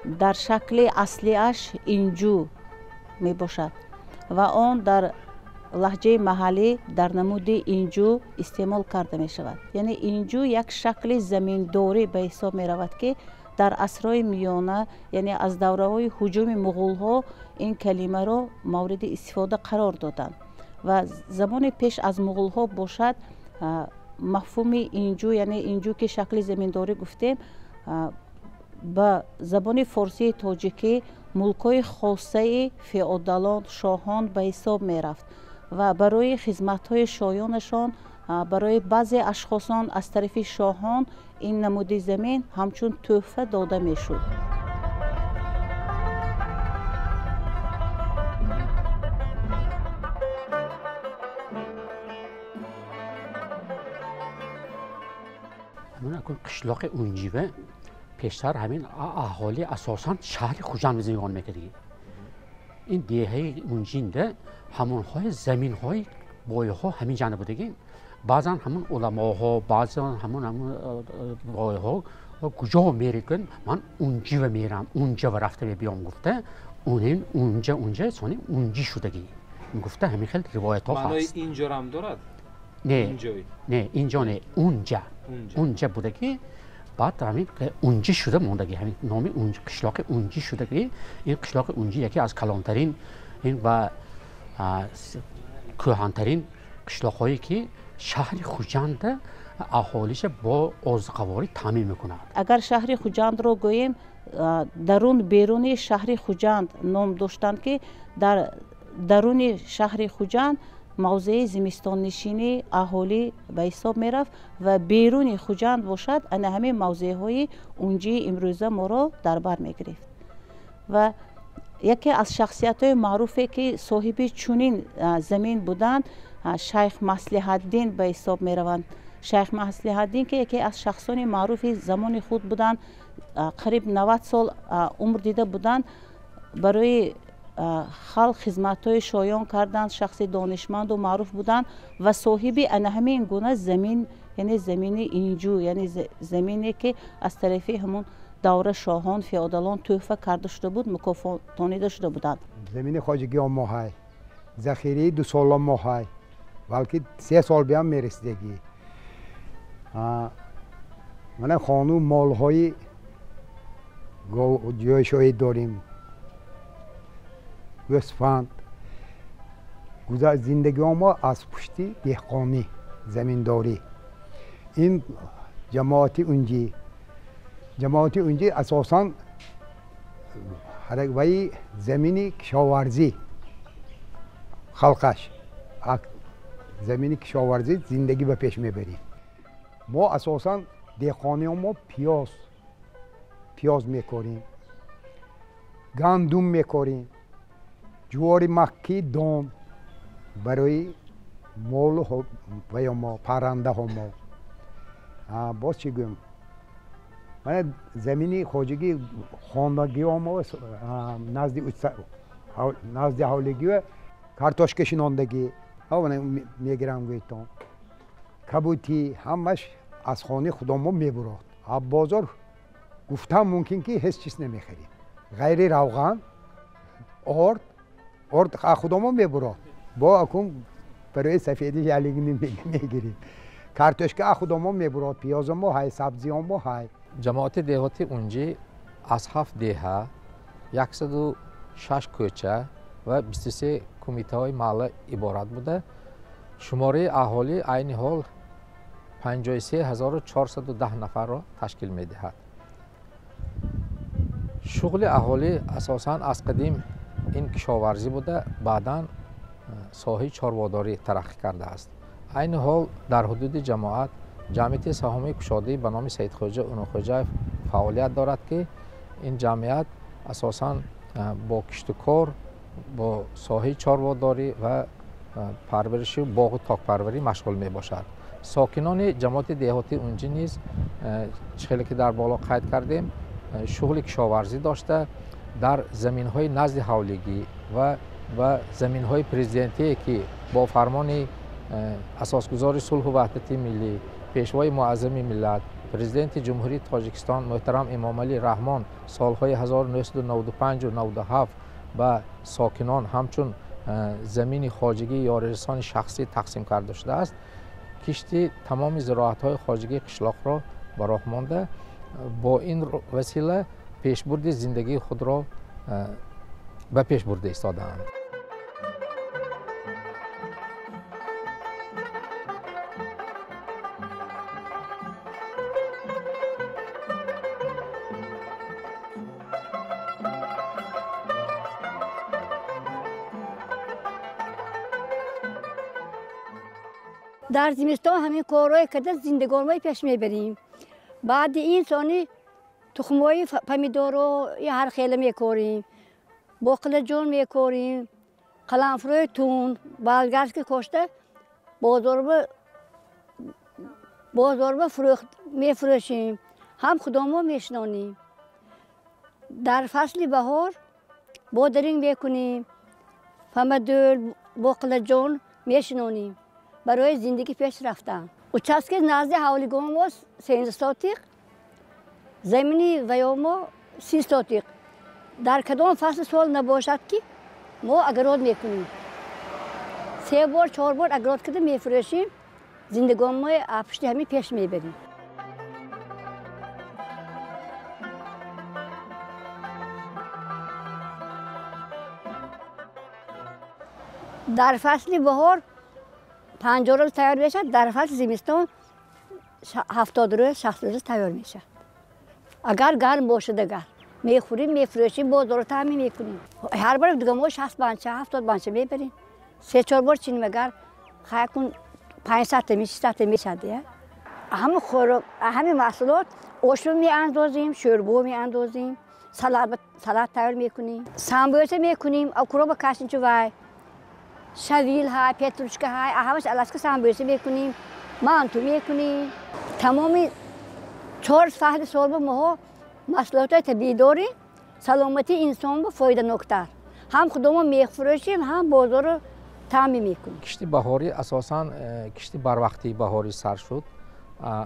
дар шакли аслиаш инҷу мебошад ва он дар лаҳҷаи маҳаллӣ дар намуди инҷу истеъмол карда мешавад. Яъне инҷу як шакли заминдорӣ ба ҳисоб меравад ки дар асрҳои миёна, яъне аз давраҳои ҳуҷуми муғулҳо ин калимаро мавриди истифода қарор доданд ва замони пеш аз муғулҳо бошад мафҳуми инҷу, яъне инҷу ки шакли заминдорӣ гуфтем, ба забони форсии тоҷикӣ мулкҳои хоссаи феодалон, шоҳон ба ҳисоб мерафт ва барои хизматҳои шоёнашон барои баъзе ашхосон аз тарафи шоҳон ин намуди замин ҳамчун тӯҳфа дода мешуд. қишлоқи унҷиве пештар ҳамин аҳолӣ асосан шаҳри хуҷанд зиндон мекардӣ. ин деҳаи унҷинда ҳамонҳои заминҳои бойҳо ҳамин ҷанда будагӣ. баъзан ҳамон уламоҳо, баъзан ҳамон бойҳо куҷо мерекун ман унҷива мерам, унҷава рафта мебиём гуфта унҷа сони унҷӣ шудагӣ гуфта ҳамин хел ривоятҳо ҳаст. маънои инҷорам дорад? не инҷо не, унҷа будагӣ баъд ҳамин унҷи шуда мондагӣ, ҳамин номи қишлоқи унҷи шудагӣ. ин қишлоқи унҷи яке аз калонтарин ва кӯҳантарин қишлоқҳое ки шаҳри хуҷанда аҳолиша бо озуқаворӣ таъмин мекунад. агар шаҳри хуҷандро гӯем, дарун беруни шаҳри хуҷанд ном доштанд ки дар даруни шаҳри хуҷанд мавзеи зимистоннишини аҳолӣ ба ҳисоб мерафт ва беруни хуҷанд бошад ана ҳамин мавзеъҳои унҷии имрӯза моро дар бар мегирифт. ва яке аз шахсиятҳои маъруфе ки соҳиби чунин замин буданд шайх маслиҳатдин ба ҳисоб мераванд. шайх маслиҳатдин ки яке аз шахсони маъруфи замони худ буданд, қариб 90 сол умр дида буданд, барои халқ хизматҳои шоён карданд, шахси донишманду маъруф буданд ва соҳиби ана ҳамин гуна замин, яъне замини инҷу, яъне замине ки аз тарафи ҳамон давра шоҳон, феодалон тӯҳфа карда шуда буд, мукофотонида шуда буданд. замини хоҷагӣ мо ҳай, захираи 2 сола мо ҳай, балки 3 сол биям мерасидагӣ. мана хону молҳои ҷойшоҳӣ дорем, гӯсфанд. зиндагиҳо мо аз пушти деҳқонӣ, заминдорӣ. ин ҷамоати унҷӣ асосан ваи замини кишоварзӣ халқаш замини кишоварзӣ зиндагӣ ба пеш мебарем. мо асосан деҳқониҳо мо пиёз мекорем, гандум мекорем, ҷувори маккӣ дон барои молу ваё мо паррандаҳо мо. боз чӣ гӯем, мана замини хоҷагӣ хонагиҳо мо назди ҳавлигӣ картошка шинондагӣ мегирам гӯйтон, кабутӣ ҳамаш аз хони худо мо мебурод. аз бозор гуфтам мумкин ки ҳеҷ чиз намехарем ғайри равған, орд аз худо мо мебурод. бо акун барои сафеди ялиги мегирем. картошка аз худо мо мебурод, пиёзо мо ҳай, сабзиҳо мо ҳай. ҷамоати деҳоти унҷӣ аз 7 деҳа, 106 кӯча ва 23 кумитаҳои маҳалла иборат буда, шумораи аҳолӣ айни ҳол 53410 нафарро ташкил медиҳад. шуғли аҳолӣ асосан аз қадим ин кишоварзӣ буда, баъдан соҳаи чорводорӣ тараққӣ кардааст. айни ҳол дар ҳудуди ҷамоат ҷамъияти саҳомии кушодӣ ба номи Саидхоҷа Унухоҷаев фаъолият дорад ки ин ҷамъият асосан бо киштукор, бо соҳаи чорводорӣ ва парвариши боғу токпарварӣ машғул мебошад. сокинони ҷамоати деҳоти унҷӣ низ хеле ки дар боло қайд кардем, шуғли кишоварзӣ дошта дар заминҳои назди ҳавлигӣ ва заминҳои президентие ки бо фармони асосгузори сулҳу ваҳдати миллӣ, пешвои муаззами миллат президенти ҷумҳурии тоҷикистон муҳтарам эмомалӣ раҳмон солҳои 1995 ва 97 ба сокинон ҳамчун замини хоҷагии ёрирасони шахсӣ тақсим карда шудааст. кишти тамоми зироатҳои хоҷагии қишлоқро ба роҳ монда, бо ин васила пешбурди зиндагии худро ба пеш бурда истодаанд. در زمستان همین کارهای کرده زندگانی پیش میبریم. بعد این سانی تخمای پمیدور رو هر خیلی میکاریم، باقلا جون میکاریم، قلنفروی تون، بالگرد که کشته بازار به فروخت میفروشیم، هم خودمون میشنانیم. در فصل بهار بادرینگ میکنیم، پمیدور، باقلا جون میشنانیم. برای زندگی پیش رفتن. участке نزد حوالیگاه ما 13 ساتیق، زمینی ویا ما 30 ساتیق. در کدام فصل سال نباشد که ما اگراد میکنیم. 3 بار 4 بار اگراد کرده میفروشیم، زندگی ما پشتی همین پیش میبریم. در فصل بهار 50 روز تیار میشه، در فصل زمستان 70 روز 60 روز تیار میشه. اگر گرم باشه دیگر میخوریم میفروشیم بازار تامین میکنیم. هر بار دیگه ما 60 بانچه 70 بانچه میبریم. 3-4 بار چینی مگر خیلی کن 500 میشه میشه دیگه. همه خوراک همه محصولات آشو میاندازیم، شوربه میاندازیم، سالاد تیار میکنیم، سامبوسه میکنیم، اکرو با کاشین چوبای شویل های، پتروشکا های، همش الاسکا سامبوسه میکنیم، مانتو میکنیم. تمامی 4 فصل سال با ما محصولات طبیعی داریم، سلامتی انسان با فایده نکتر. هم خودمون میفروشیم، هم بازار رو تامین میکنیم. کشتی بهاری اساساً کشتی بروقتی بهاری سر شد،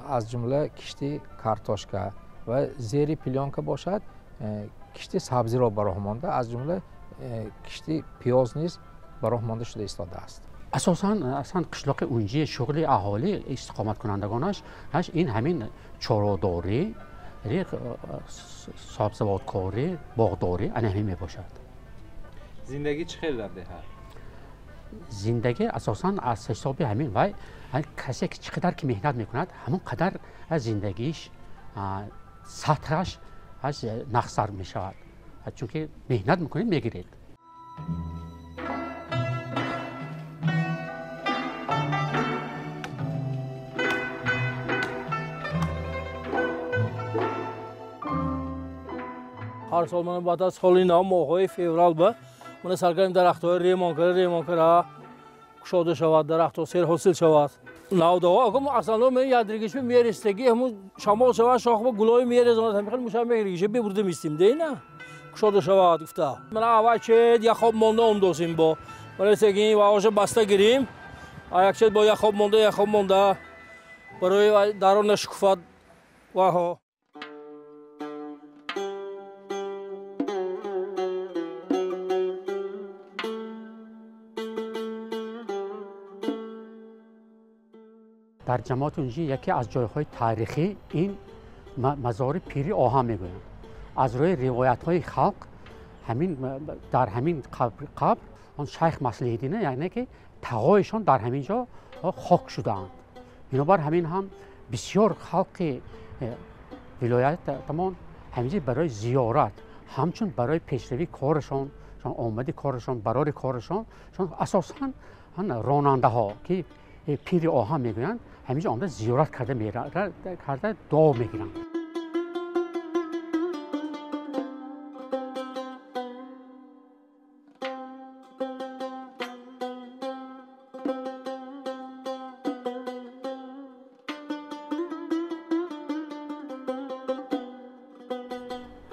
از جمله کشتی کارتوشکا و زیر پلیانکا باشد، کشتی سبزی را به راه مانده، از جمله کشتی پیاز نیز به راه مانده شده ایستاده است. اصلا قشلاق اونجی شغل اهالی استقامت کنندگانش این همین چاره‌داری، سبزوارکاری، باغداری همین می باشد. زندگی چه در ده؟ زندگی اساساً از حساب همین وای کسی که چقدر که مهنت میکند همون قدر از زندگیش سطحش از نقصر میشود، چون که مهنت میکنید میگیرید. هر سال من بعد از سال اینا ماهای فوریه با من سعی کردم درخت‌های ریمان کرده کشاده شود، درخت‌ها سیر حاصل شود. نودها اگه اصلا من یادگیریش میارستگی همون شمال شود شاخ با گلای میارزند هم خیلی مشابه میگیریش ببرده میستیم دی نه کشاده شود گفته. من اول چه یا خواب مانده اندازیم با برای سگین و آش بسته گیریم. یک چه با یا خواب مانده برای درون شکوفات و ها. در جماعت اونجی یکی از جایهای تاریخی این مزار پیری آهن میگویند. از روی روایت‌های خلق در همین قبر آن شیخ مصلح‌الدین یعنی که تقایشان در همین جا خاک شدند. بنابر همین هم بسیار خلق ولایت تمام همینجا برای زیارت همچون برای پیشروی کارشان آمدی کارشان برای کارشان اساساً راننده ها که پیر آهن میگویند همینجا آمده زیارت کرده دعا میگیرند.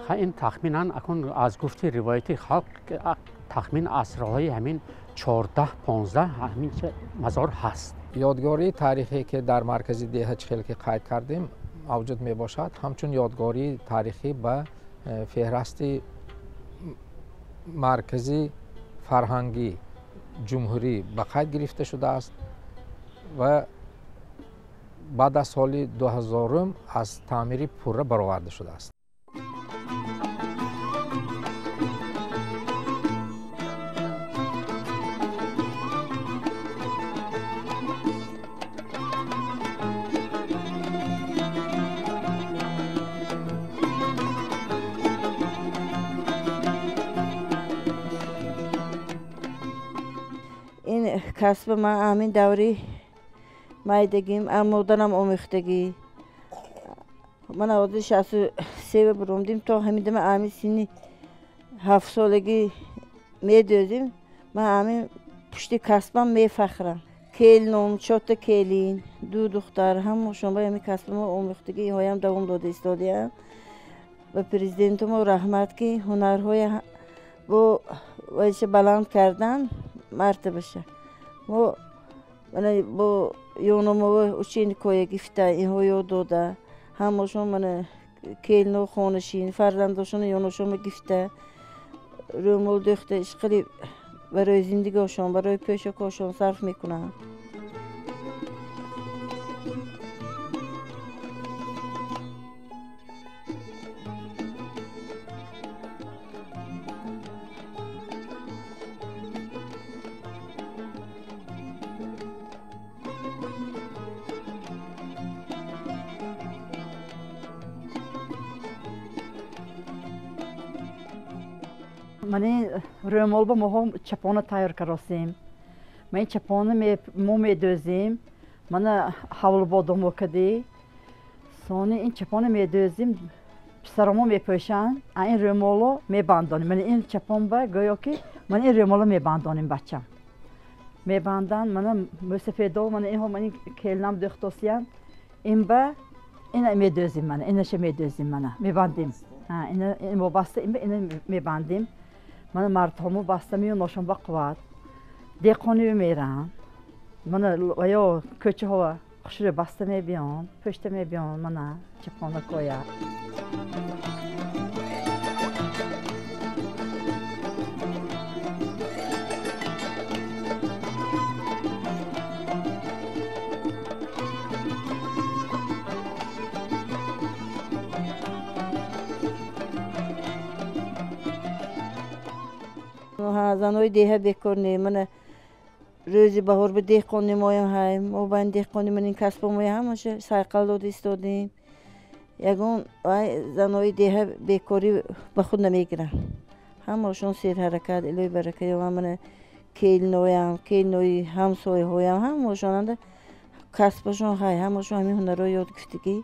این تخمینا اکنون از گفته روایتی خلق تخمین عصرهای همین 14-15 همین مزار هست. یادگاری تاریخی که در مرکز دیه چخیل که قید کردیم موجود می باشد همچون یادگاری تاریخی به فهرست مرکزی فرهنگی جمهوری به قید گرفته شده است و بعد از سال 2000 از تعمیر پوره برآورده شده است. این کسب من همین دوری مایدگیم امودنم آمیختگی من آوازی 63 برومدیم تا همین دم همین سینی 7 سالگی میدوزیم من همین پشتی کسبم میفخرم کلنم چوت کلین دو دختر همشون با همین کسب ما آمیختگی هایم دوام داده استادیم و پرزیدنت ما رحمت که هنرهای با وایش بلند کردن مرتبه شه ما با یونمو اوچین کوی گفته این هایو داده همشون من کلنو خانشین فرزندشون یونشون گفته رومول دخته خیلی برای زندگیشون برای پیشکاشون صرف میکنن. من رومال با ما چپانه تیار کردیم. من چپانه ما میدوزیم. من حول بادام کردی. سانی این چپانه میدوزیم. سرمو میپوشن. این رومالو میبندانیم. من این چپان با گویا که من این رومالو میبندانیم بچم. میبندن من مسافیدو من این هم من کلنم دختوسیم. این با این میدوزیم من. اینش میدوزیم من. میبندیم. این وابسته این میبندیم. من مردمو بسته میون نشون با قوت دیقانی میرم من ویا کوچه ها خشر بسته میبیان پشت میبیان من چپانه کویا زنای دیه بکرنی من روزی بهار به دیه کنی مایم های ما باید دیه کنی من این کسب مایم همشه سایقل داد استادیم یکون زنای دیه بکری به خود نمیگیرن همشون سیر حرکت الهی برکت یا من کیل نوی همسایه هایم همشون کسبشون های همشون همین هنرهای یاد گرفتگی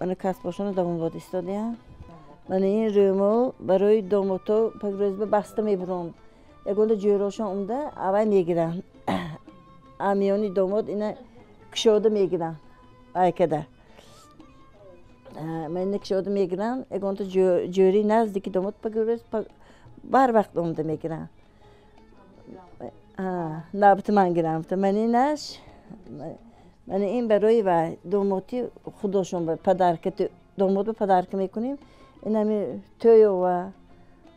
من کسبشون دوام داد استادیم من این رومال برای داموتو پگروز به بسته میبرم. یکونده جوراشون اومده اول میگیرن. امیانی داموت اینا کشوده میگیرن. ایکده. من کشوده میگیرن. یکونده جوری نزدیکی داموت پگروز بر وقت اومده میگیرن. نبت من گیرم. من اینش من این برای و داموتی خودشون به پدر که داموت به پدر که میکنیم. اینمی توی و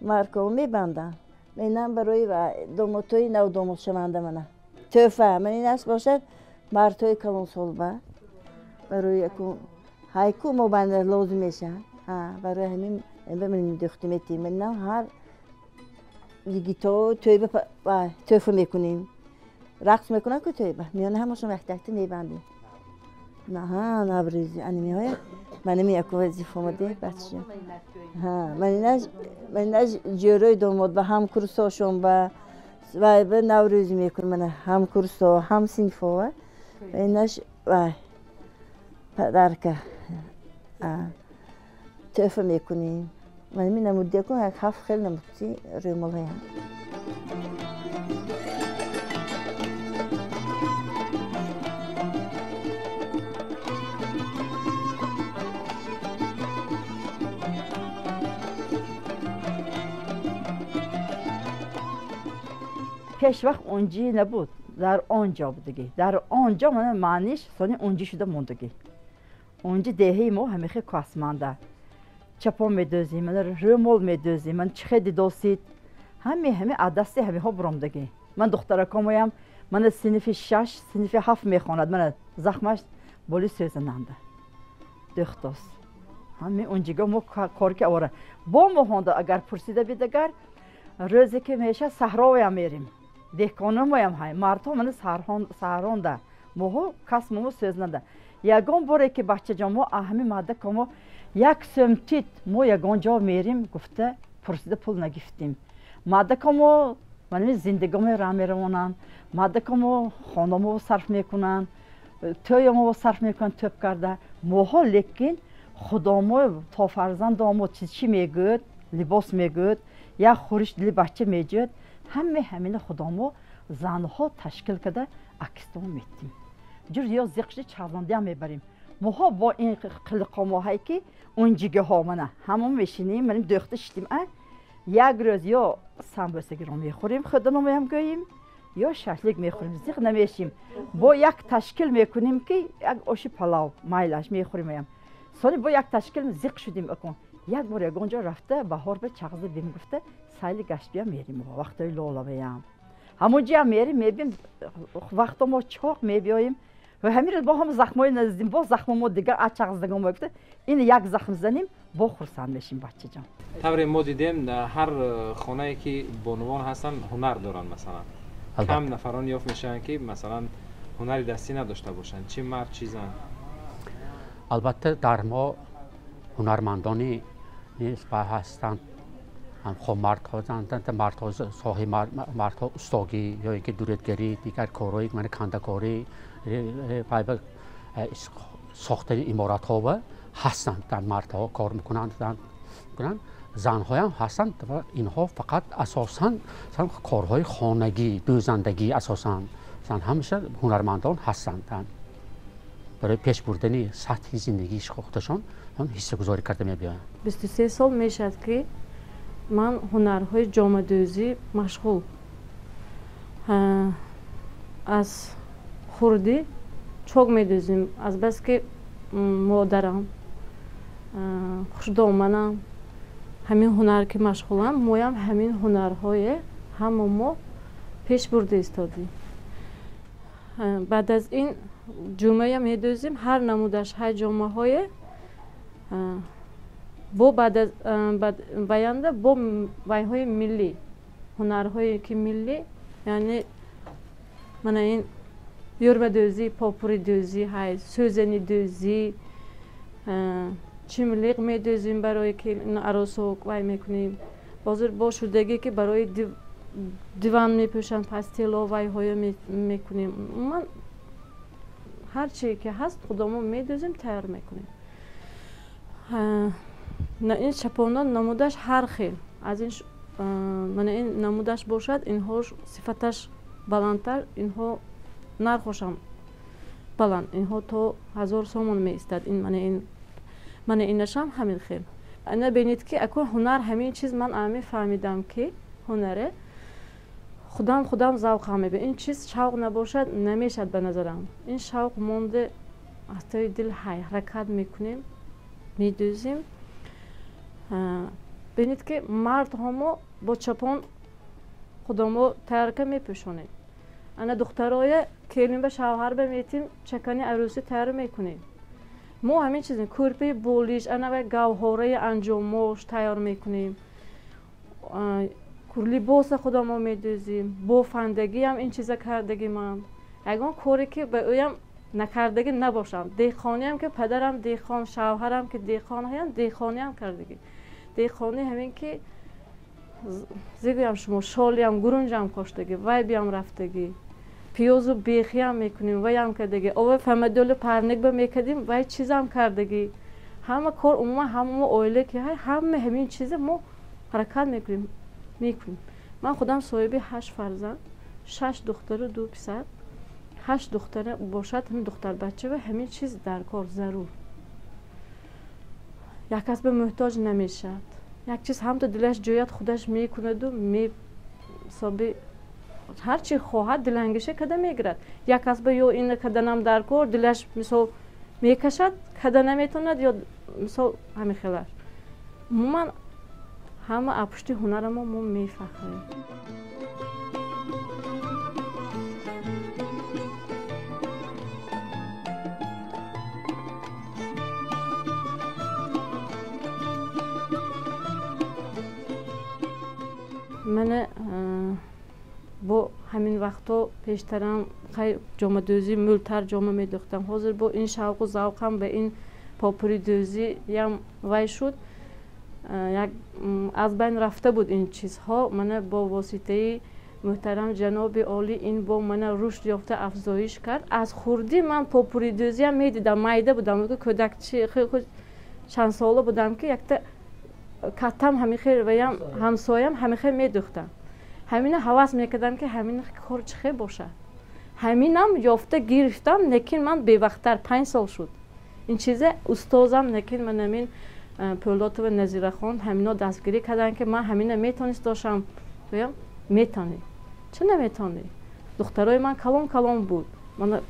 مارکو میبندن. اینم برای و دوموتوی نو دوموت شمانده منه. توفه من این است باشد مارتوی کلون سولبه برای اکو هایکو مبنده لازم میشه. برای همین به من دختی میتیم. من نه هر دیگیتو توی به توفه میکنیم. رقص میکنن که توی به میانه همشون وقتی میبندیم. نه نبریزی انمی های من میاکو وظیفه مده بچه من ایناش جوری دومود با هم کورساشون و به نوروزی میکنم من هم کورسا هم سینفا ایناش و پدر که توفه میکنیم من می نموده کنم یک هفت خیلی نمودی رومال های هم پیش وقت اونجی نبود در آنجا بودگی در آنجا من معنیش سانی اونجی شده موندگی اونجا دهی ما همیشه کاسمانده چپا میدوزیم من رمول میدوزیم من چخه دوسید همه عدستی همه ها برامدگی من دختره کامویم من سنف 6 سنف 7 میخواند من زخمش بولی سوزننده دختاس همه اونجا ما کار که آوره با ما هنده اگر پرسیده بیدگر روزی که میشه صحرا میریم دهکانه مایم های مرتا من سهرانده ماها کس مو سوزننده یگان باره که بچه جا ما اهمی ماده که ما یک سمتید ما یگان جا میریم گفته پرسیده پول نگفتیم ماده که ما من زندگی ما را میروانند ماده که ما خانه ما صرف میکنن توی ما صرف میکنن توپ کرده ماها لیکن خدا ما تا فرزند ما چی میگود لباس میگود یا خورش دلی بچه میجود همین خدا ما زنها تشکیل کرده اکستان میتیم جور یا زیقش چازنده هم میبریم ماها با این خلقا ماهایی که اونجگه ها منه همون میشینیم منیم دخته شدیم یک روز یا سمبوسگی رو میخوریم خودنو میم گوییم یا ششلیک میخوریم زیق نمیشیم با یک تشکیل میکنیم که یک آشی پلاو مایلش میخوریم سالی با یک تشکیل زیق شدیم اکن یک بار یگانجا رفته بهار به چغزه بیم گفته سایل گشت بیا میریم وقتای لالا بیم همونجا میریم میبیم وقتا ما چاق میبیاییم و همین با هم زخمای نزدیم با زخم ما دیگر چغز دیگه ما گفته این یک زخم زنیم با خرسند میشیم بچه جان طبعا ما دیدیم هر خانه‌ای که بانوان هستن هنر دارن مثلا کم نفران یافت میشن که مثلا هنری دستی نداشته باشن چی مرد چی زن البته در ما هنرمندانی نیست هستند هم خب مردها زندند مردها صاحب مردها استاگی یا اینکه دورتگری دیگر کارهایی من کندکاری ساختن امارات ها و هستند در مردها کار میکنند زنها هم هستند و اینها فقط اساساً کارهای خانگی دوزندگی اساساً زن همیشه هنرمندان هستند برای پیش بردن سطح زندگی خودشان هم حصه گذاری کرده می‌بینند 23 سال میشد که من هنرهای جامه دوزی مشغول از خوردی چوک میدوزیم از بس که مادرم خوشدامنم همین هنر که مشغولم مویم همین هنرهای همه ما پیش برده ایستادیم بعد از این جمعه میدوزیم هر نمودش های جمعه های با بعد از باینده با وایهای ملی هنرهایی که ملی یعنی من این یوربه دوزی پاپوری دوزی های سوزنی دوزی چیملیق میدوزیم برای که عروسک وای میکنیم بازر با شدگی که برای دیوان میپوشن پستیلا وای های میکنیم من هر چی که هست خودمون میدوزیم تیار میکنیم این چپانا نمودش هر خیل از این من این نمودش باشد اینها صفتش بلندتر اینها نرخوشم بلند اینها تو 1000 سومون می استاد این من اینشم همین خیل انا ببینید که اکو هنر همین چیز من امی فهمیدم که هنره خودم ذوق همه به این چیز شوق نباشد نمیشد به نظرم این شوق مونده از توی دل حرکت میکنیم میدوزیم ببینید که مرد همو با چپان خودمو ترکه میپوشونیم انا دخترای کلیم به شوهر بمیتیم چکنی عروسی تیار میکنیم ما همین چیزی کورپی بولیش انا و گوهره انجامش تیار میکنیم لباس خودمو میدوزیم بافندگی هم این چیزا کردگی من اگه کاری که به اویم نکردگی نباشم دیخانی هم که پدرم دیخان شوهرم که دیخان هستند دیخانی هم کردگی دیخانی همین که زیگویم شما شالی هم گرونج هم کاشتگی وای بیام رفتگی پیاز و بیخی هم میکنیم وای هم کردگی او فهمدول پرنک به میکردیم وای چیز هم کردگی همه کار عموما همه اویله که همه همین چیز ما حرکت میکنیم من خودم صاحب 8 فرزند 6 دختر و 2 پسر 8 دختر باشد همین دختر بچه و همین چیز در کار ضرور یک کس به محتاج نمیشد یک چیز هم تو دلش جویت خودش میکند و صابی هر چی خواهد دلانگیشه کده میگیرد یک کس به یو این کدنم در کار دلش مثل میکشد کده نمیتوند یا مثال همین خیلر من همه اپشتی هنر ما میفخریم. من با همین وقتا پیشترم خیلی جامعه دوزی مولتر جامعه میدوختم. حاضر با این شوق و ذوقم به این پاپوری دوزی یم وای شد. یک از بین رفته بود این چیزها. من با واسطه محترم جناب عالی این با من رشد یافته افزایش کرد. از خوردی من پاپوری دوزی هم میدیدم. مایده بودم که کودکچی خیلی چند ساله بودم که یک تا کتم همیخه و همسایم همیخه میدوختم. همین حواس میکردم که همین کار چه باشه. همینم یافته گرفتم لیکن من بی وقتتر 5 سال شد. این چیزه استادم لیکن من همین پولات و نظیر خان همینا دستگیری کردن که من همین میتونست داشتم بگم میتونی چه نمیتونی. دخترای من کلام بود. من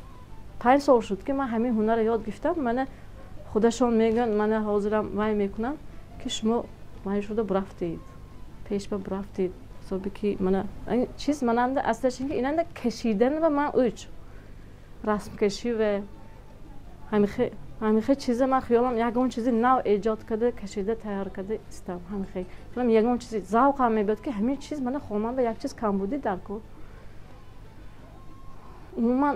5 سال شد که من همین هنر یاد گرفتم. من خودشون میگن من حاضرم وای میکنم که شما وای شده برفتید پیش برفتید. صبح که من این چیز مننده اصلش اینکه ایننده کشیدن و من اوج رسم کشی و همیشه چیز من خیالم یگان چیزی نو ایجاد کرده کشیده تیار کرده استم همیشه خیالم یگان چیزی ذوق هم میبود که همین چیز من خودم به یک چیز کم بودی در کن عموما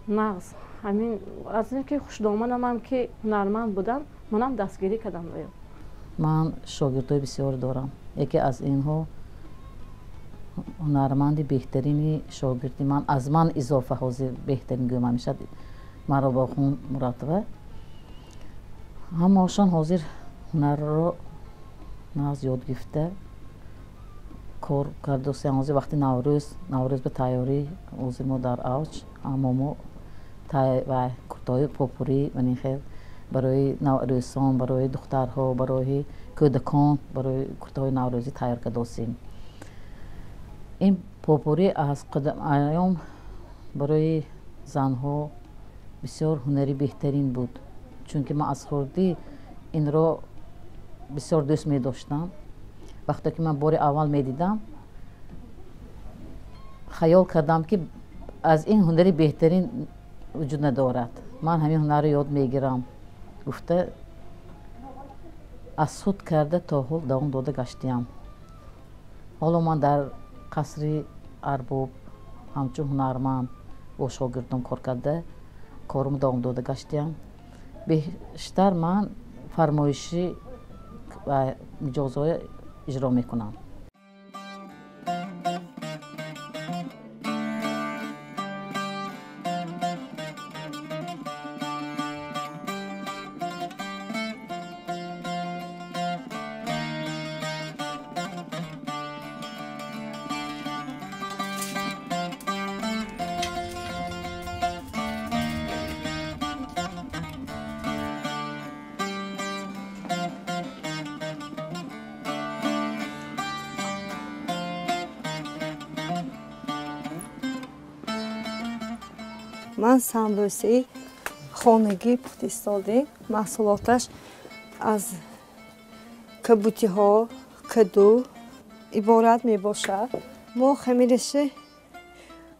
نقص همین از اینکه خوش دامنم هم که هنرمند بودم منم دستگیری کردم. من شاگردای بسیار دارم. یکی از اینها هنرمند بهترینی شاگردی من از من اضافه حاضر بهترین گویم همیشه مرا با خون مرتبه همهاشان حاضر هنر را ناز یاد گرفته کار کرده حاضر وقتی نوروز به تیاری حاضر ما در اوج اما ما و کورتای پاپوری و خیل برای نوروزان برای دخترها برای کودکان برای کورتای نوروزی تیار کرده هستیم. این پاپوری از قدم ایام برای زنها بسیار هنری بهترین بود چون که من از خوردی این را بسیار دوست می داشتم. وقتی که من بار اول می دیدم خیال کردم که از این هنری بهترین وجود ندارد. من همین هنر را یاد می گیرم. گفته از خود کرده تا حال دوام داده گشتیم. حالا من در قصر ارباب همچون هنرمند با شاگردم کار کرده کارم دوام داده گشتیم. بیشتر من فرمایشی و مجازهای اجرا میکنم. من سمبوسی خانگی پختیستاده محصولاتش از کبوتی ها کدو عبارت می باشد. ما خمیرش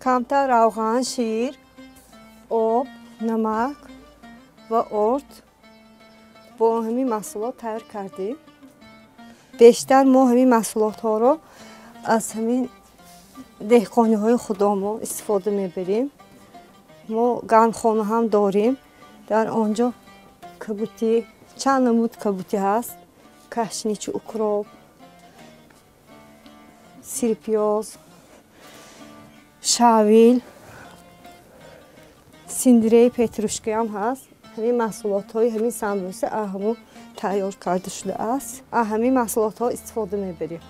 کمتر روغن شیر آب نمک و آرد با همین محصولات تیار کردیم. بیشتر ما همین محصولات ها را از همین دهقانی های خودمون استفاده می بریم. ما گندخانه هم داریم. در آنجا کبوتی چند نمود کبوتی هست. کشنیچ اکراب، سیرپیاز، شاویل، سیندره پتروشکی هم هست. همین محصولات های همین سمبوسه همون تیار کرده شده است. همین محصولات ها استفاده میبریم.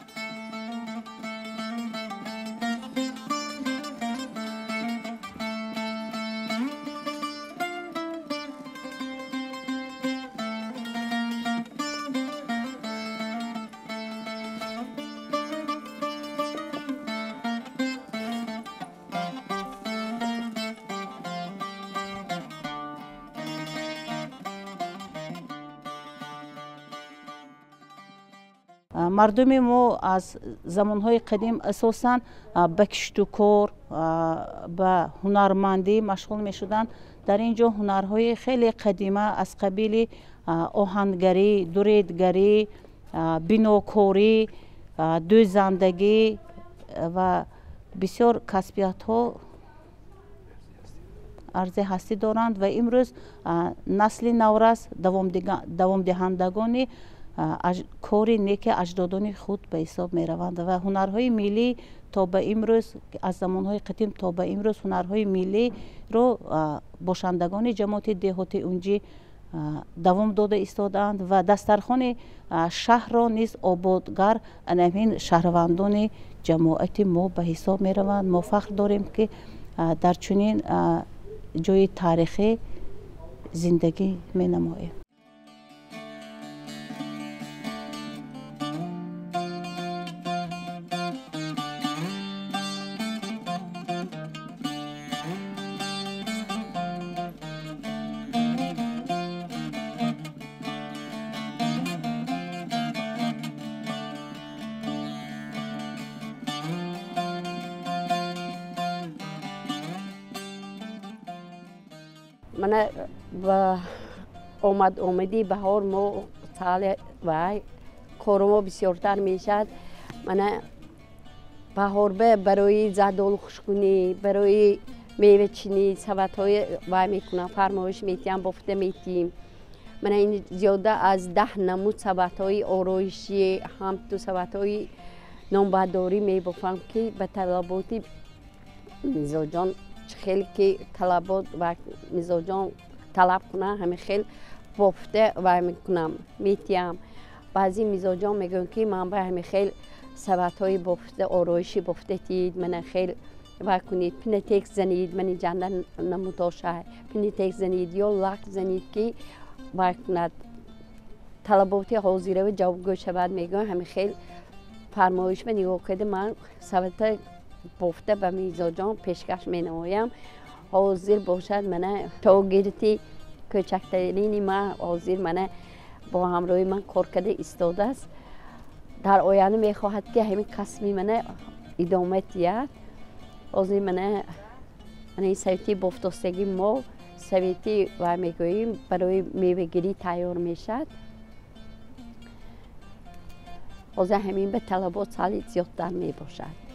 مردم ما از زمانهای قدیم اساساً به کشت و کار به هنرمندی مشغول می شدند. در اینجا هنرهای خیلی قدیمه از قبیل آهنگری، دوریدگری، بیناکاری، دوزندگی و بسیار کسبیت ها عرضه هستی دارند و امروز نسل نورس دوام دهندگان کار نیک اجدادان خود به حساب می روند و هنرهای ملی تا به امروز از زمانهای قدیم تا به امروز هنرهای ملی رو باشندگان جماعت دهاتی اونجی دوام داده ایستادند و دسترخوان شهر را نیز آبادگر همین شهروندان جماعت ما به حساب می روند. ما فخر داریم که در چنین جای تاریخی زندگی می نماییم. من با آمدی بهار ما سال وای کارما بسیارتر میشد. من بهار برای زدول خوشگونی برای میوه چینی سبدهای وای میکنم فرمایش میتیم بافته میتیم. من این زیاده از 10 نمود سبدهای آرایشی هم تو سبدهای نامبرداری میبافم که به طلبات میزاجان خیلی که طلبات و میزاجان طلب کنه همه خیلی بافته و میکنم میتیم. بعضی میزاجان میگن که من به همه خیلی سبدهای بافته آرایشی بافته تید من خیلی و کنید پنتک زنید من جنده نموتاشه پنتک زنید یا لک زنید که و کند طلباتی حاضره و جوابگو شود میگن همه خیلی فرمایش به نگاه کرده من سبد بافته به میزاجان پیشکش می نمایم حاضر باشد من شاگردی کوچکترینی من حاضر من با همراهی من کار کرده ایستاده است. در آینده می خواهد که همین کسمی من ادامه دهد. حاضر من این سویتی بافتستگی ما سویتی و میگوییم برای میوه گیری تیار میشد. حاضر همین به طلبات سالی زیادتر می باشد.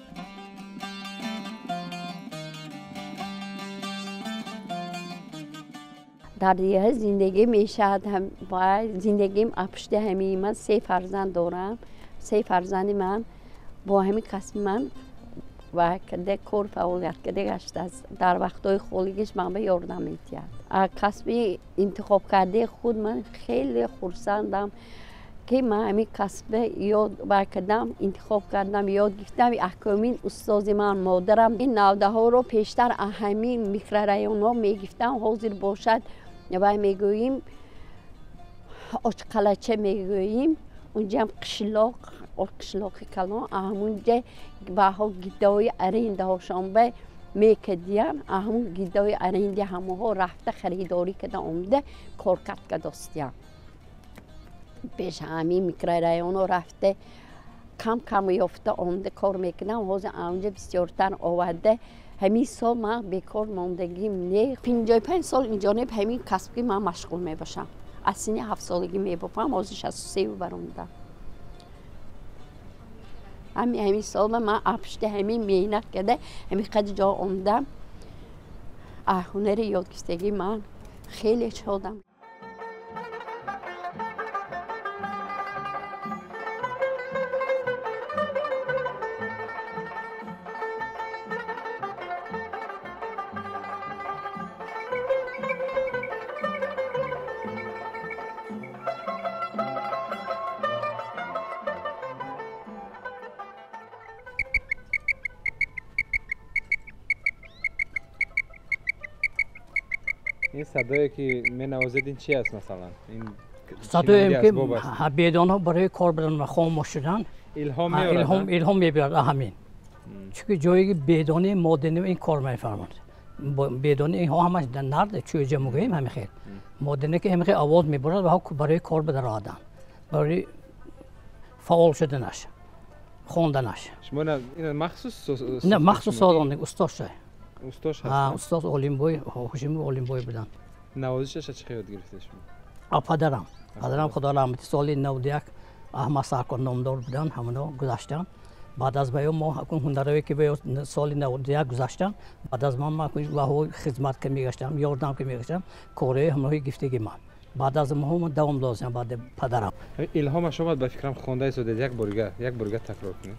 در دیگه زندگی میشد زندگیم اپشته همین من 3 فرزند دارم. 3 فرزند من با همین کسب من و کده کار فعالیت کده گشته است. در وقتهای خالیش من به یاردم میتید. کسب انتخاب کرده خود من خیلی خرسندم که من همین کسب یاد کردم انتخاب کردم یاد گرفتم. احکامین استاد من مادرم این نوده ها رو پیشتر همین میکرورایون ها میگفتم حاضر باشد و میگوییم آچقلچه میگوییم اونجا هم قشلاق کلان همونجا به ها گیدای ارینده هاشان به میکدیم همون گیدای ارینده همه ها رفته خریداری کده آمده کارکت کده استیم. پیش همین میکرورایون ها رفته کم کم یافته آمده کار میکنم. حاضر اونجا بسیارتر آورده. همین سال من بیکار ماندگیم نه 55 سال اینجا نه همین کسبی من مشغول می باشم. از سن 7 سالگی می بافم حاضر 63 برونده. همین سال من اپشته همین مهنت کرده همین قد جا آمدم. هنر یاد گرفتگی من خیلی شدم. این صدایی که می نوازیدین چی است مثلا؟ این صدایی که بیدان ها برای کار بدن و خاموش شدن الهام میبرد همین. چون جایی که بیدانی مادنی این کار میفرماند. بیدانی اینها همش در نرده چوی جمع گوییم همین خیلی. مادنی که همین آواز میبرد و برای کار بدن آدم. برای فعال شدنش خواندنش. شما این مخصوص نه مخصوص سازنده استادش. استادش هست. استاد اولیمپیوی هاشمی اولیمپیوی بودن. نوازشش چه یاد گرفته شما؟ پدرم خدا رحمتی سال 91 احمد سرکار نامدار بودن همونا گذاشتن. بعد از بیام ما حکم هنرهایی که به سال 91 گذاشتن بعد از ما و خدمت که میگشتم یاردم که میگشتم کاره همراهی گفتگی من بعد از ما هم دوام لازم بعد پدرم الهام شما به فکرم خوانده است یک بارگه تکرار کنید.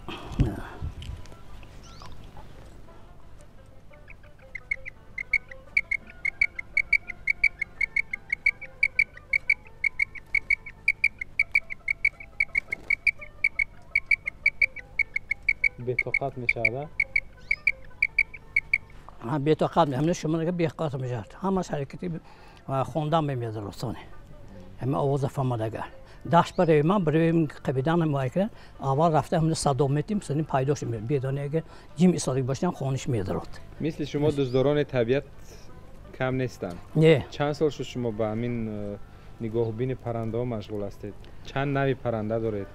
بی‌طاقت میشه بی‌طاقت همه شما دیگه بی‌طاقت میشه همه حرکتی خوندن میمیاد رسانه همه آواز فهمیدگی داشت برای من برای قبیدن مایکر اول رفته همه صدا میتیم سنی پیداش میاد بیدانه اگه جیم ایستادگی باشن خونش میاد مثل شما دوستداران طبیعت کم نیستن. نه چند سال شد شما با همین نگاه بین پرنده ها مشغول هستید؟ چند نوع پرنده دارید؟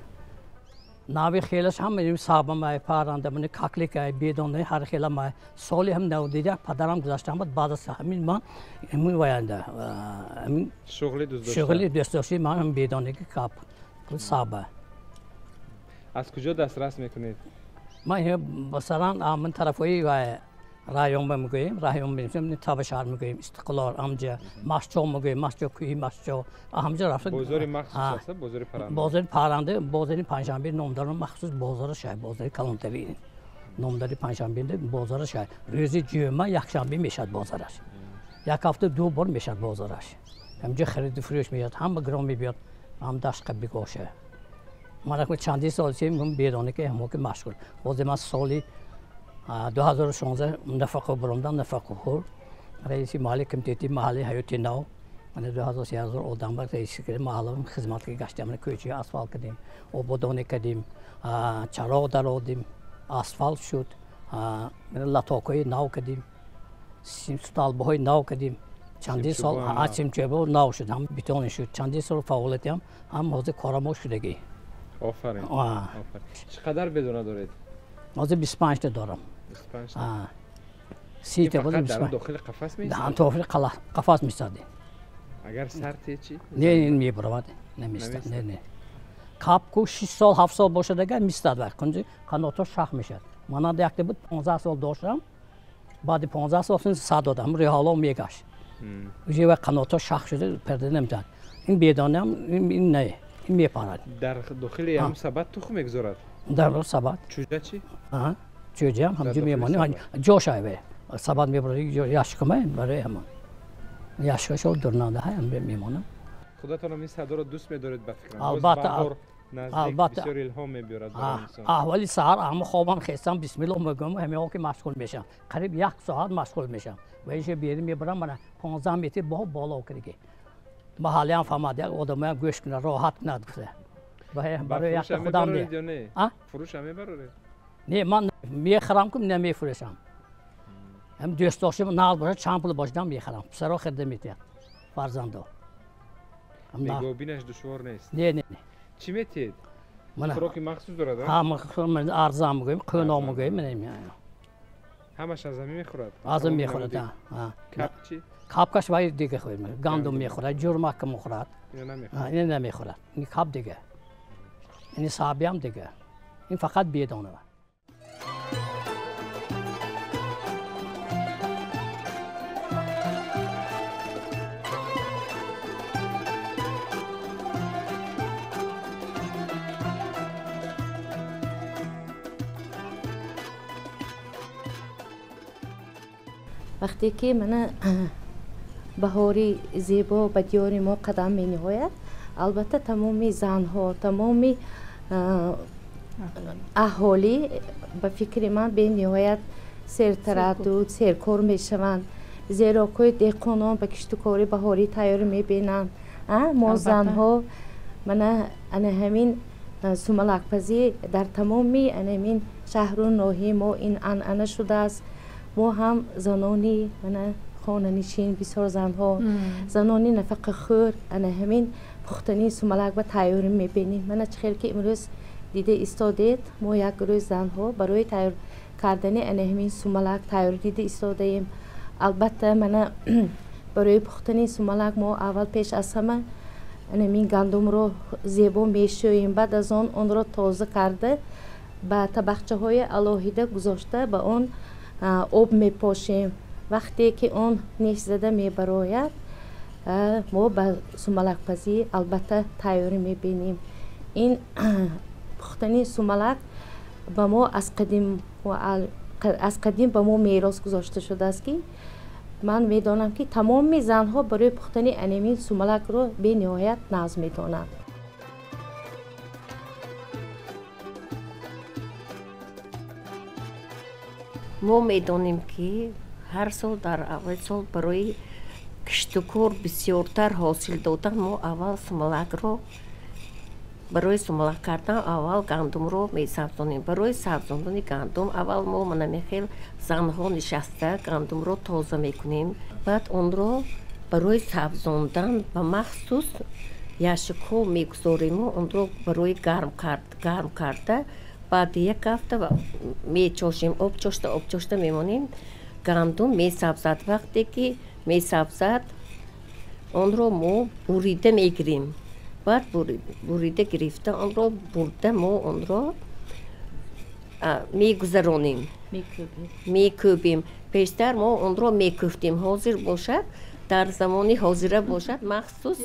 نوی خیلیش هم میریم صاحب مای پرنده من کاکلی که بیدانه هر خیلی مای سالی هم نودیده پدرم گذاشتم بعد از همین من همین وینده همین شغلی دوست داشتی من هم بیدانه که کاپ صاحب. از کجا دسترس میکنید؟ ما مثلا من طرفی و رایون میگویم رایون میگیم تابشار میگویم استقلال امجا ماشچو میگویم ماشچو کوی ماشچو همجا رفت بازار مخصوص است بازار پرنده بازار پرنده بازار پنجشنبه نامداران مخصوص بازار شهر بازار کلانتری نامداری پنجشنبه بازار شهر روز جمعه یکشنبه میشد بازارش یک هفته دو بار میشد بازارش همجا خرید فروش میاد هم گرامی بیاد هم داشت قبی گوشه من چندی سال سیم بیرونه که همو که مشغول باز من سالی 2016 نفقه برندم نفقه خور رئیسی مالی کمیته محلی حیاتی نو من 2013 آدم با رئیس کردیم محل خدمت که گشتیم من کوچه آسفالت کردیم آبادانی کردیم چراغ درآوردیم آسفالت شد من لاتاکوی نو کردیم سالبهای نو کردیم چندی سال سیمچوبه نو شد هم بیتون شد چندی سال فعالیتیم هم حوزه کارامو شدگی. آفرین. چقدر بدونه دارید؟ از 25 تا دارم. 25 30 تا بود. در داخل قفس می‌ایستید؟ در داخل قفس می‌ایستید. اگر سرتی چی؟ نه می‌برود. نمی‌ایستد. نه. کاپ کو 6 سال 7 سال باشه دیگه می‌ایستد وقت کنجی قناتو شاخ میشه. من دیگه بود 15 سال داشتم. بعد 15 سال صد دادم ریحالا میگشت. ولی وقت قناتو شاخ شده پرده نمی‌داد. این بیدانم این نه. این میپرد. در داخل هم سبد تخم میگذارد. در سبد. چوجه چی؟ چوجه هم همجا میمانی جوش آیه سبد میبره یاشکمه برای همان یاشکش رو درنده های هم میمانم. خودتون این صدا رو دوست می‌دارید به فکرم. البته بسیار الهام می‌برد برای انسان. اولی سحر اما خوابم خستم بسم الله میگم همه که مشغول میشم. قریب 1 ساعت مشغول میشم. و اینجا بیرون میبرم من 15 متر بالا کردی. محلی هم فهمیده آدم‌ها گوش کنه راحت نداره. برای یک خودم نه. فروش هم میبره. نه من میخرم که نمیفروشم. هم دوست داشتم نال باشه چند پول باشم میخرم. سرا خرید میتونم. فرزندو. میگو بینش دشوار نیست. نه. چی میتید؟ خوراک مخصوص داره؟ من ارزم میگم، قنا میگم نمیام. همش از زمین میخورد. از زمین میخورد. کاپ چی؟ کاپکش وای دیگه خورد. گندم میخورد، جرمک میخورد. نه نمیخورد. این کاپ دیگه. این صابی هم دیگه. این فقط بیدانه. وقتی که من بهاری زیبا به دیار ما قدم می نهاید البته تمامی زنها تمامی اهالی به فکر من به نهایت سرتردد سرکار می شوند زیرا که دهقانان به کشتکاری بهاری تیار می بینند ما زنها من همین سوملک پزی در تمامی همین شهر و ناحیه ما این انعنه شده است ما هم زنانی من خانه نشین بسیار زنها زنانی نفق خور انا همین پختنی سوملک و تیاری میبینیم من چخیر که امروز دیده ایستادید ما یک گروه زنها برای تیار کردن همین سوملک تیار دیده ایستادیم. البته من برای پختن سوملک ما اول پیش از همه همین گندم رو زیبا میشوییم، بعد از آن را تازه کرده به طبقچه های علاهیده گذاشته به آن آب میپاشیم. وقتی که آن نیش زده میبراید ما به سوملک پزی البته تیاری میبینیم. این پختنی سوملک به ما از قدیم به ما میراث گذاشته شده است که من میدانم که تمام زنها برای پختن انیمین سوملک رو به نهایت ناز میدانند. ما میدانیم که هر سال در اول سال برای کشتکار بسیارتر حاصل دادن ما اول سوملک رو برای سوملک کردن اول گندم رو میسبزانیم. برای سبزاندن گندم اول ما منمیخیل زنها نشسته گندم رو تازه میکنیم، بعد اون رو برای سبزاندن و مخصوص یشکو میگذاریم و اون رو برای گرم کرده بعد یک هفته میچوشیم. آب چوشته میمونیم. گندم میسبزد. وقتی که میسبزد اون رو ما بریده میگیریم. بعد بریده گرفته اون رو برده ما اون رو میگذرانیم، میکوبیم. پیشتر ما اون رو میکوفتیم حاضر باشد، در زمانی حاضر باشد مخصوص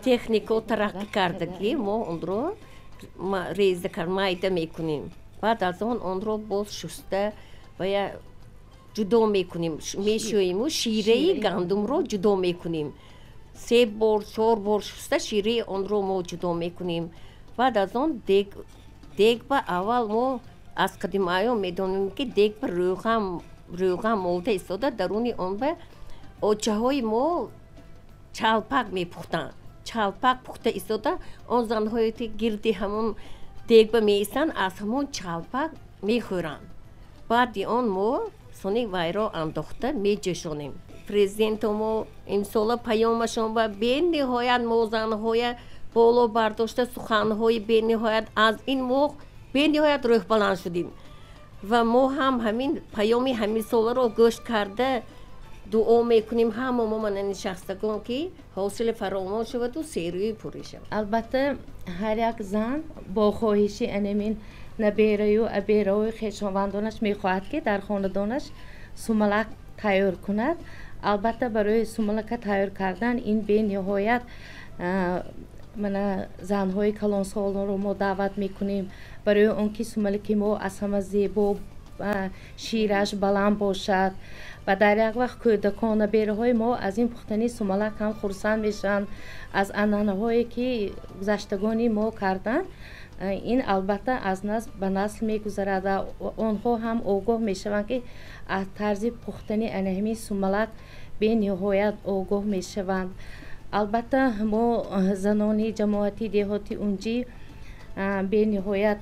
تکنیکو ترقی کردگی ما اون رو ریزه مایده میکنیم. بعد از اون رو باز شسته و جدا میکنیم، میشوییم و شیره گندم رو جدا میکنیم. 3 بار 4 بار شسته شیره اون رو ما جدا میکنیم. بعد از اون دیگ با اول ما از قدیم آیا میدونیم که دیگ با روغن مولده ایستاده، درونی اون به آچه های ما چالپق میپختن. چالپق پخته ایستاده، اون زنهایی که گردی همون دیگ با میستن از همون چالپق میخورن. بعد اون ما سونی وایرو انداخته میجوشونیم. پرزیدنت ما امسال پیامشون و به نهایت ما زنهای بالا برداشته سخنهای به نهایت از این موقع به نهایت روح بلند شدیم و ما هم همین پیامی همین سال رو گوش کرده دعا میکنیم همه ما نشستگان که حاصل فراوان شود و سیروی پوری شود. البته هر یک زن با خواهشی انمین نبیره و ابیره و خویشاوندانش میخواهد که در خاندانش سوملک تیار کند. البته برای سوملک تیار کردن این به نهایت من زنهای کلان سالان رو ما دعوت میکنیم برای اون که سوملک ما از همه زیبا شیرش بلند باشد و در یک وقت کودکان بیره های ما از این پختنی سوملک هم خرسند میشن از انانه هایی که گذشتگانی ما کردن. این البته از نسل به نسل میگذرد و آنها هم آگاه میشوند که از طرز پختنی انهمی سوملک به نهایت آگاه میشوند. البته ما زنانی جماعتی دهاتی اونجی به نهایت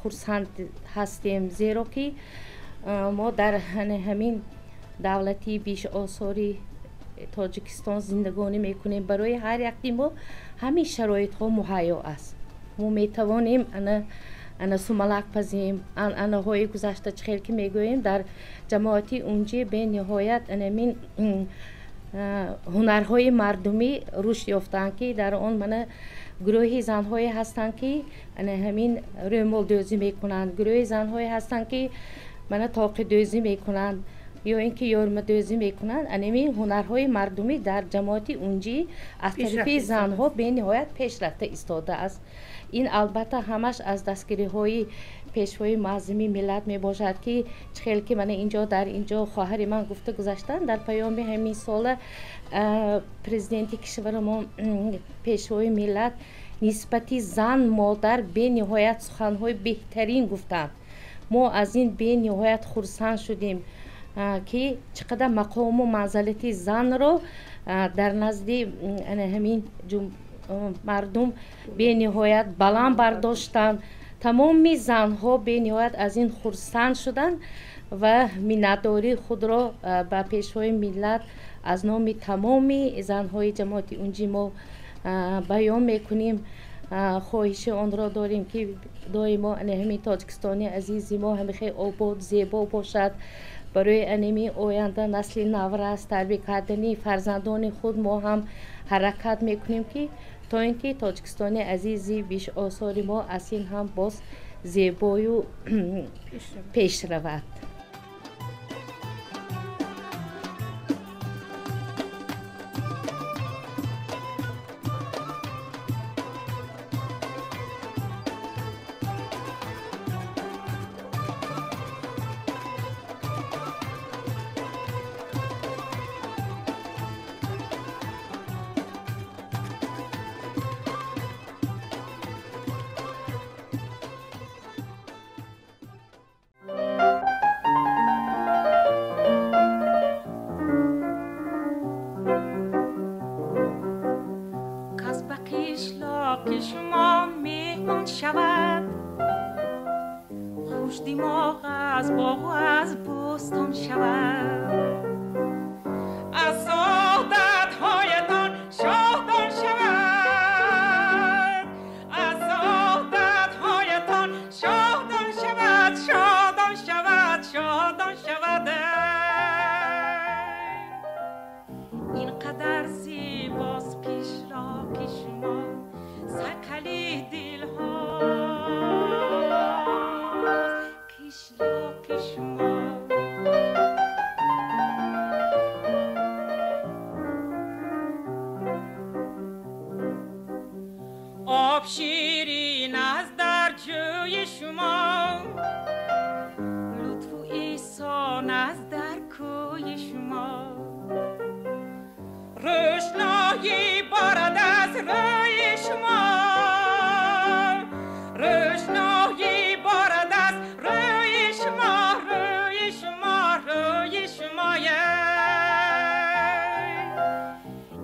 خرسند هستیم، زیرا که ما در همین دولتی بیش آثاری تاجیکستان زندگانی میکنیم. برای هر یکی ما همین شرایط ها مهیا است. ما میتوانیم انا سوملک پزیم انا های گذشته چخیل که میگوییم در جماعتی اونجی به نهایت همین هنرهای مردمی رشد یافتند که در آن من گروهی زنهایی هستند که همین رمال دوزی میکنند، گروهی زنهایی هستند که من تاق دوزی میکنند یا اینکه یارم دوزی میکنند. همین هنرهای مردمی در جماعتی اونجی از طرف زنها به نهایت پیشرفته ایستاده است. این البته همش از دستگیری های پیشوای معظمی ملت می باشد که خیلی که من اینجا در اینجا خواهر من گفته گذاشتن در پیام همین سال پرزیدنتی کشور ما پیشوای ملت نسبتی زن مادر به نهایت سخنهای بهترین گفتند. ما از این به نهایت خرسند شدیم که چقدر مقام و منزلتی زن رو در نزد همین مردم به نهایت بلند برداشتند. تمام زنها به نهایت از این خرسند شدند و منتداری خود را به پیشوای ملت از نام تمام زنهای جماعتی اونجی ما بیان میکنیم. خواهش آن را داریم که دائما همین تاجیکستانی عزیزی ما همیشه آباد زیبا باشد. برای انمی آینده نسل نورست تربیت کردنی فرزندان خود ما هم حرکت میکنیم که تا اینکه تاجیکستان عزیزی بیش آثار ما از این هم باز زیبای و پیش رود.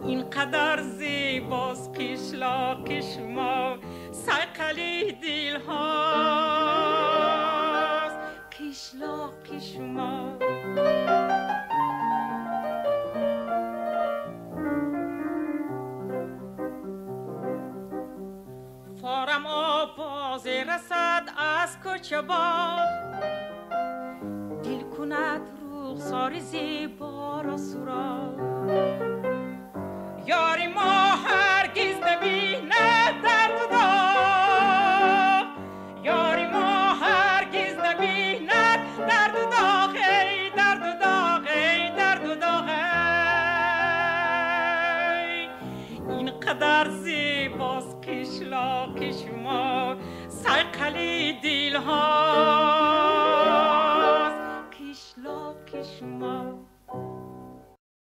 اینقدر زیباست قشلاق شما سقلی دل هاست قشلاق شما. فارم آواز رسد از کوچه باغ دل کند رخسار زیبا را سراغ. یاری ما هرگز نبیند درد و داغ، یاری ما هرگز نبیند درد و داغ، ای درد و داغ، ای درد و داغ. اینقدر زیباست قشلاق شما صیقلی دل هاست قشلاق شما.